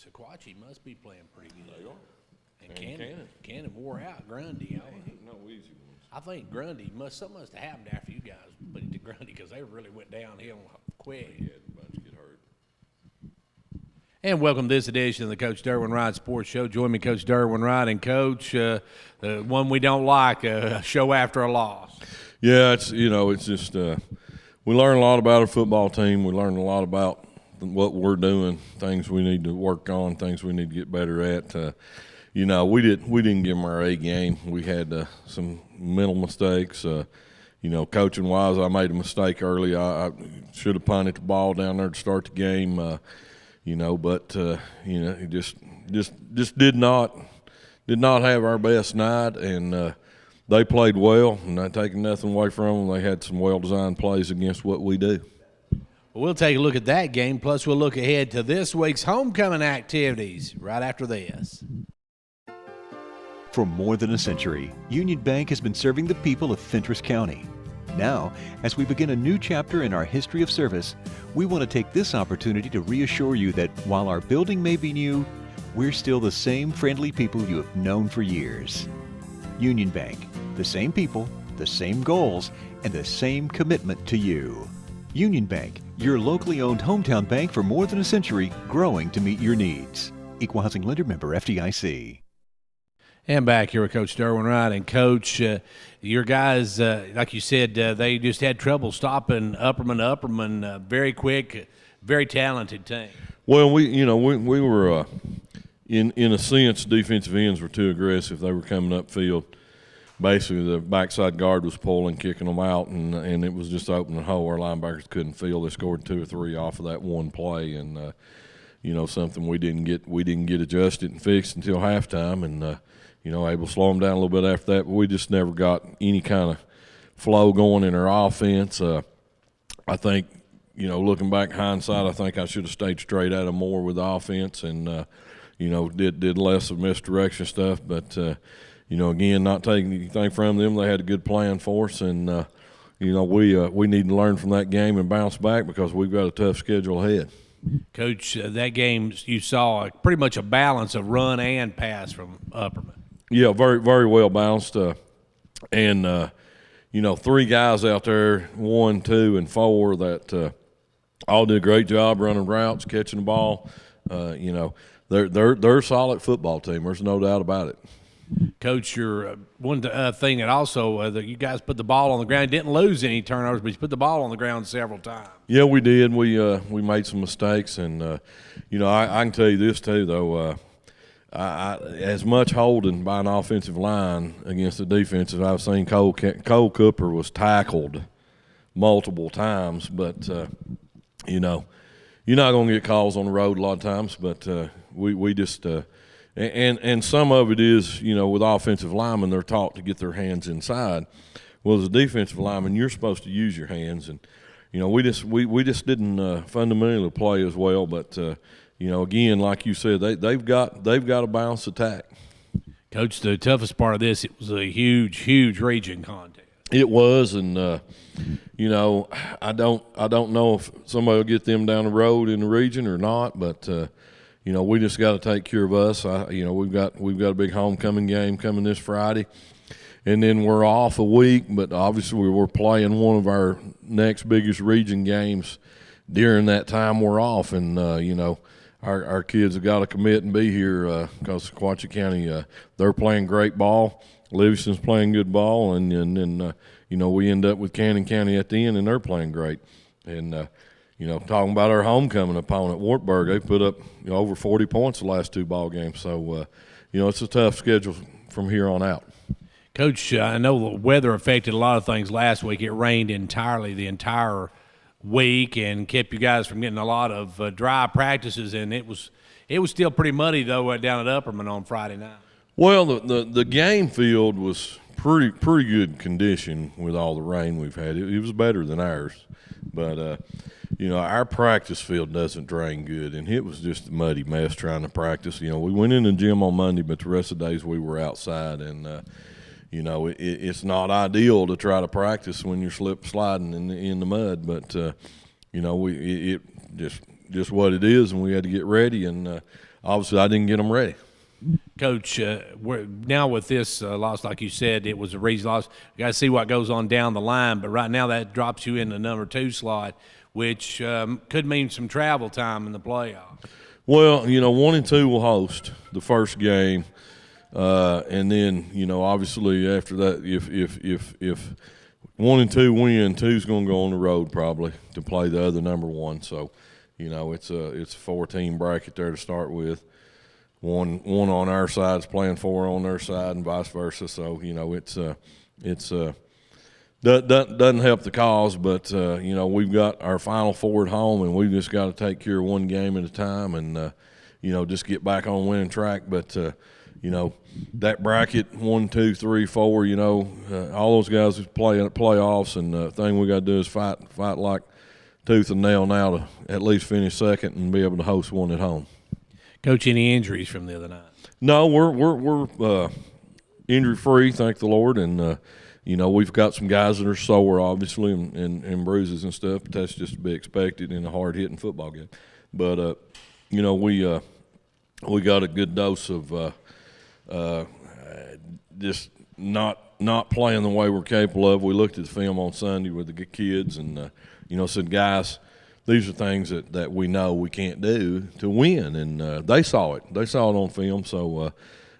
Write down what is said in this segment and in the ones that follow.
Sequatchie must be playing pretty good. They are. And Cannon wore out Grundy. Ain't no easy ones. I think Grundy something must have happened after you guys put it to Grundy because they really went downhill quick. He had a bunch get hurt. And welcome to this edition of the Coach Derwin Wright Sports Show. Join me, Coach Derwin Wright, and Coach, the one we don't like, a show after a loss. Yeah, it's just we learn a lot about our football team. We learn a lot about what we're doing, things we need to work on, things we need to get better at. We didn't give them our A game. We had some mental mistakes. Coaching wise, I made a mistake early. I should have punted the ball down there to start the game. But it just did not have our best night, and they played well, and not taking nothing away from them. They had some well-designed plays against what we do. Well, we'll take a look at that game, plus we'll look ahead to this week's homecoming activities right after this. For more than a century, Union Bank has been serving the people of Fentress County. Now, as we begin a new chapter in our history of service, we want to take this opportunity to reassure you that while our building may be new, we're still the same friendly people you have known for years. Union Bank, the same people, the same goals, and the same commitment to you. Union Bank, your locally owned hometown bank for more than a century, growing to meet your needs. Equal Housing Lender Member FDIC. And back here with Coach Derwin Wright. And, Coach, your guys, like you said, they just had trouble stopping Upperman, very quick, very talented team. Well, we were, in a sense, defensive ends were too aggressive. They were coming upfield. Basically, the backside guard was pulling, kicking them out, and it was just opening a hole. Our linebackers couldn't field. They scored 2 or 3 off of that one play, and something we didn't get adjusted and fixed until halftime, and able to slow them down a little bit after that. But we just never got any kind of flow going in our offense. I think, looking back hindsight, I think I should have stayed straight at them more with the offense, and did less of misdirection stuff, but. Again, not taking anything from them. They had a good plan for us, and we need to learn from that game and bounce back because we've got a tough schedule ahead. Coach, that game you saw pretty much a balance of run and pass from Upperman. Yeah, very, very well balanced, and 3 guys out there, 1, 2, and 4 that all did a great job running routes, catching the ball. They're a solid football team. There's no doubt about it. Coach, your one thing that also that you guys put the ball on the ground. Didn't lose any turnovers, but you put the ball on the ground several times. Yeah, we did. We made some mistakes, and I can tell you this too, though. As much holding by an offensive line against the defensive, I've seen Cole Cooper was tackled multiple times, but you're not going to get calls on the road a lot of times, but we just. And some of it is, with offensive linemen, they're taught to get their hands inside. Well, as a defensive lineman, you're supposed to use your hands, and we just didn't fundamentally play as well. But again, like you said, they've got a balanced attack. Coach, the toughest part of this, it was a huge region contest. It was, and I don't know if somebody will get them down the road in the region or not, but. We just got to take care of us. We've got a big homecoming game coming this Friday, and then we're off a week. But obviously, we're playing one of our next biggest region games during that time we're off, and our kids have got to commit and be here because Sequatchie County they're playing great ball. Livingston's playing good ball, and then we end up with Cannon County at the end, and they're playing great, and. Talking about our homecoming opponent, Wartburg, they put up over 40 points the last 2 ball games. So, it's a tough schedule from here on out. Coach, I know the weather affected a lot of things last week. It rained entirely the entire week and kept you guys from getting a lot of dry practices. And it was still pretty muddy though down at Upperman on Friday night. Well, the game field was pretty good condition with all the rain we've had. It was better than ours, but. Our practice field doesn't drain good, and it was just a muddy mess trying to practice. We went in the gym on Monday, but the rest of the days we were outside, and it's not ideal to try to practice when you're sliding in the mud. But it just what it is, and we had to get ready. And obviously I didn't get them ready. Coach, now with this loss, like you said, it was a reason loss. You got to see what goes on down the line. But right now, that drops you in the number 2 slot, which could mean some travel time in the playoffs. Well, 1 and 2 will host the first game, and then obviously after that, if 1 and 2 win, 2's going to go on the road probably to play the other number 1. So, it's a 4-team bracket there to start with. One on our side is playing 4 on their side, and vice versa. So it's doesn't help the cause, but we've got our Final Four at home, and we've just got to take care of one game at a time, and just get back on winning track. But that bracket 1, 2, 3, 4, all those guys who play in the playoffs, and the thing we got to do is fight like tooth and nail now to at least finish second and be able to host one at home. Coach, any injuries from the other night? No, we're injury free, thank the Lord, and we've got some guys that are sore, obviously, and bruises and stuff. But that's just to be expected in a hard hitting football game. But we got a good dose of just not playing the way we're capable of. We looked at the film on Sunday with the kids, and said, guys, these are things that we know we can't do to win, and they saw it. They saw it on film, so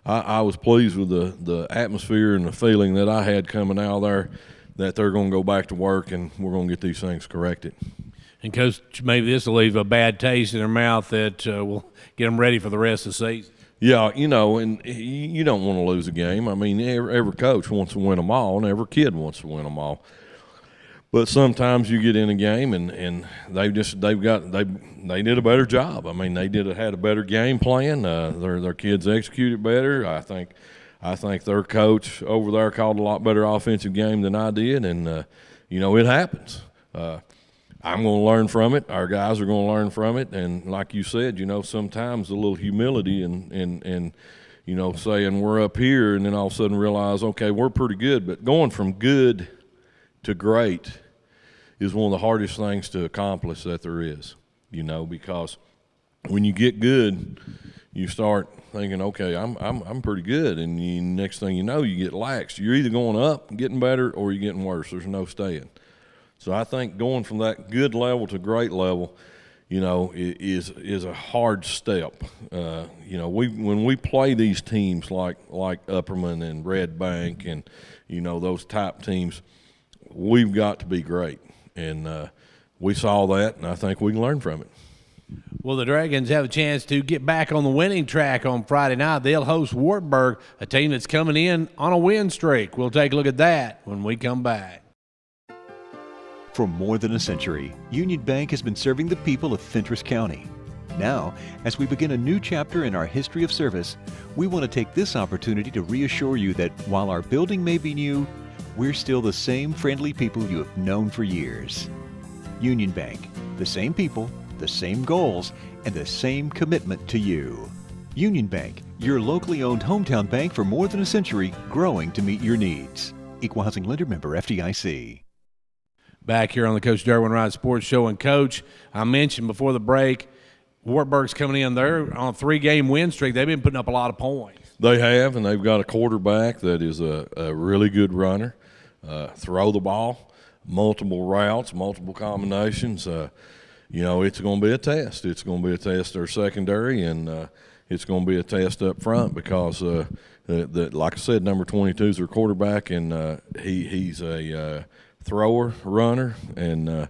I was pleased with the atmosphere and the feeling that I had coming out of there that they're going to go back to work and we're going to get these things corrected. And, Coach, maybe this will leave a bad taste in their mouth that will get them ready for the rest of the season. Yeah, and you don't want to lose a game. I mean, every coach wants to win them all, and every kid wants to win them all. But sometimes you get in a game and they did a better job. I mean, had a better game plan. Their kids executed better. I think their coach over there called a lot better offensive game than I did, and it happens. I'm going to learn from it. Our guys are going to learn from it, and like you said, sometimes a little humility and saying we're up here, and then all of a sudden realize, okay, we're pretty good, but going from good to great is one of the hardest things to accomplish that there is, because when you get good, you start thinking, okay, I'm pretty good, and next thing you know, you get lax. You're either going up, getting better, or you're getting worse. There's no staying. So I think going from that good level to great level, is a hard step. When we play these teams like Upperman and Red Bank and those type teams, we've got to be great, and we saw that, and I think we can learn from it. Well, the Dragons have a chance to get back on the winning track on Friday night. They'll host Wartburg, a team that's coming in on a win streak. We'll take a look at that when we come back. For more than a century, Union Bank has been serving the people of Fentress County. Now, as we begin a new chapter in our history of service, we want to take this opportunity to reassure you that while our building may be new, we're still the same friendly people you have known for years. Union Bank, the same people, the same goals, and the same commitment to you. Union Bank, your locally owned hometown bank for more than a century, growing to meet your needs. Equal Housing Lender, member FDIC. Back here on the Coach Derwin Wright Sports Show. And, Coach, I mentioned before the break, Wartburg's coming in. They're on a 3-game win streak. They've been putting up a lot of points. They have, and they've got a quarterback that is a really good runner. Throw the ball, multiple routes, multiple combinations. It's going to be a test. It's going to be a test their secondary, and it's going to be a test up front because, like I said, number 22 is their quarterback, and he's a thrower, runner, and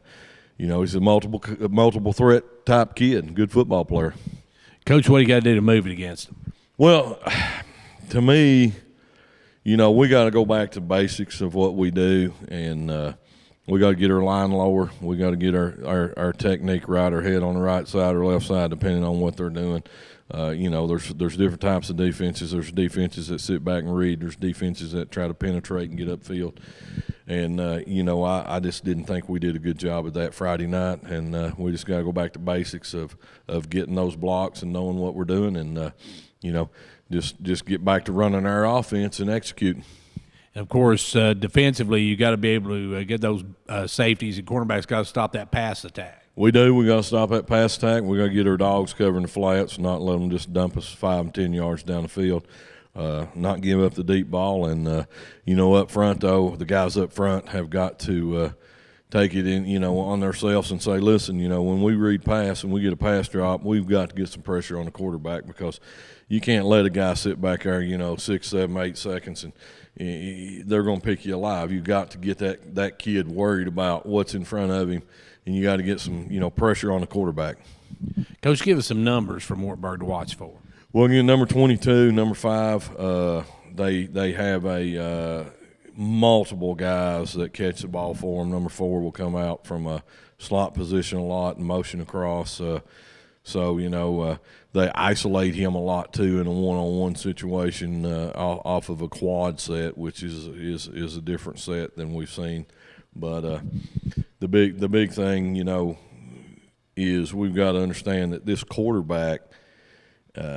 he's a multiple threat type kid, good football player. Coach, what do you got to do to move it against them? Well, to me, we got to go back to basics of what we do, and we got to get our line lower. We got to get our technique right, our head on the right side or left side, depending on what they're doing. There's different types of defenses. There's defenses that sit back and read. There's defenses that try to penetrate and get upfield. And, I just didn't think we did a good job of that Friday night. And we just got to go back to basics of getting those blocks and knowing what we're doing and, just get back to running our offense and executing. And, of course, defensively, you got to be able to get those safeties and cornerbacks got to stop that pass attack. We do. We got to stop that pass attack. We got to get our dogs covering the flats, not let them just dump us 5 and 10 yards down the field. Not give up the deep ball. And, up front, though, the guys up front have got to take it in, on themselves and say, listen, when we read pass and we get a pass drop, we've got to get some pressure on the quarterback, because you can't let a guy sit back there, 6, 7, 8 seconds, and they're going to pick you alive. You've got to get that kid worried about what's in front of him, and you got to get some, pressure on the quarterback. Coach, give us some numbers from Wartburg to watch for. Well, number 22, number 5, they have multiple guys that catch the ball for them. Number 4 will come out from a slot position a lot and motion across. They isolate him a lot too in a one-on-one situation off of a quad set, which is a different set than we've seen. But the big thing, is we've got to understand that this quarterback,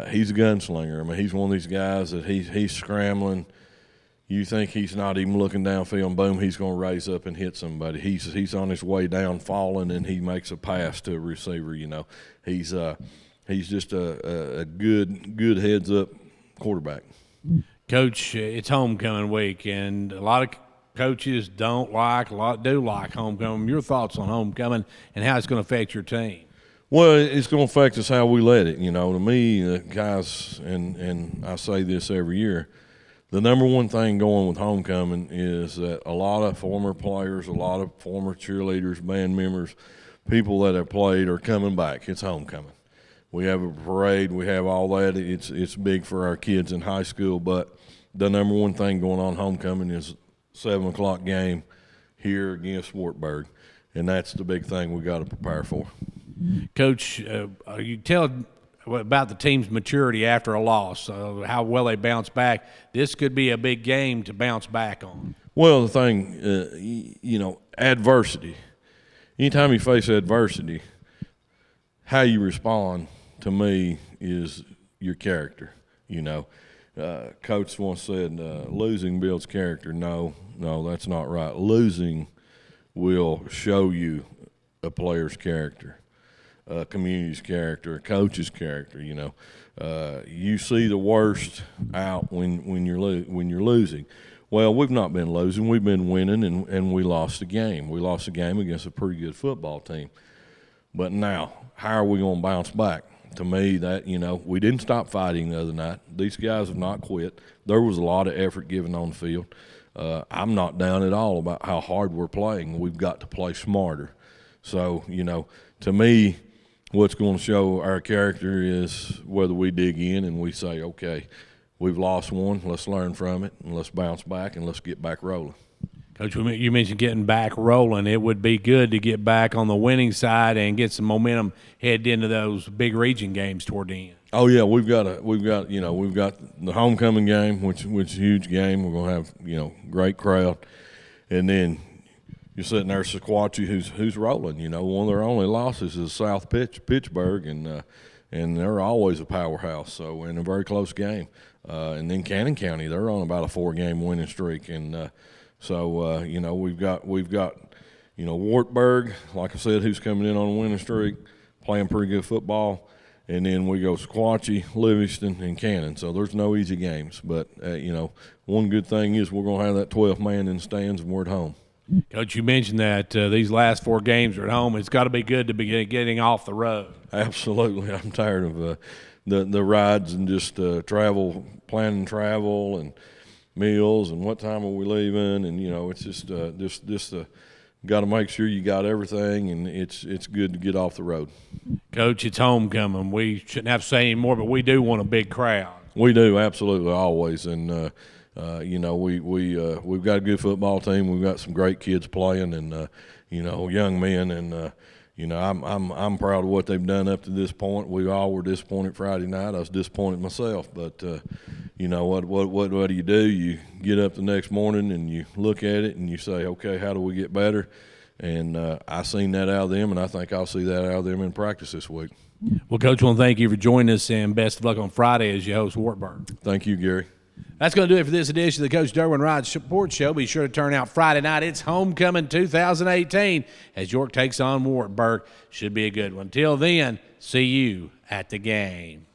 he's a gunslinger. I mean, he's one of these guys that he's scrambling. You think he's not even looking downfield, and boom, he's going to raise up and hit somebody. He's on his way down, falling, and he makes a pass to a receiver. He's just a good heads up quarterback. Coach, it's homecoming week, and a lot of coaches don't like, a lot do like homecoming. Your thoughts on homecoming and how it's going to affect your team? Well, it's going to affect us how we let it. To me, guys, and I say this every year, the number one thing going with homecoming is that a lot of former players, a lot of former cheerleaders, band members, people that have played are coming back. It's homecoming. We have a parade. We have all that. It's big for our kids in high school, but the number one thing going on homecoming is 7 o'clock game here against Wartburg, and that's the big thing we got to prepare for. Coach, you tell about the team's maturity after a loss, how well they bounce back. This could be a big game to bounce back on. Well, the thing, adversity. Anytime you face adversity, how you respond, to me, is your character. Coach once said, losing builds character. No, that's not right. Losing will show you a player's character, a community's character, a coach's character. You see the worst out when you're losing. Well, we've not been losing. We've been winning, and we lost a game. We lost a game against a pretty good football team. But now, how are we going to bounce back? To me, that, we didn't stop fighting the other night. These guys have not quit. There was a lot of effort given on the field. I'm not down at all about how hard we're playing. We've got to play smarter. So, to me, what's going to show our character is whether we dig in and we say, okay, we've lost one, let's learn from it, and let's bounce back, and let's get back rolling. Coach, you mentioned getting back rolling. It would be good to get back on the winning side and get some momentum headed into those big region games toward the end. Oh yeah, we've got the homecoming game, which is a huge game. We're gonna have great crowd, and then you're sitting there, Sequatchie, who's rolling. One of their only losses is South Pittsburgh, and they're always a powerhouse. So in a very close game, and then Cannon County, they're on about a 4-game winning streak, and we've got Wartburg, like I said, who's coming in on a winning streak, playing pretty good football. And then we go Sequatchie, Livingston, and Cannon. So there's no easy games. But, one good thing is we're going to have that 12th man in the stands and we're at home. Coach, you mentioned that these last 4 games are at home. It's got to be good to be getting off the road. Absolutely. I'm tired of the rides and just planning travel and meals and what time are we leaving. And, it's just got to make sure you got everything, and it's good to get off the road. Coach, it's homecoming. We shouldn't have to say any more, but we do want a big crowd. We do, absolutely, always. And, we've got a good football team. We've got some great kids playing and, young men. And, I'm proud of what they've done up to this point. We all were disappointed Friday night. I was disappointed myself. But, what do? You get up the next morning and you look at it and you say, okay, how do we get better? And I seen that out of them, and I think I'll see that out of them in practice this week. Well, Coach, I want to thank you for joining us, and best of luck on Friday as you host Wartburg. Thank you, Gary. That's going to do it for this edition of the Coach Derwin Wright Sports Show. Be sure to turn out Friday night. It's Homecoming 2018 as York takes on Wartburg. Should be a good one. Till then, see you at the game.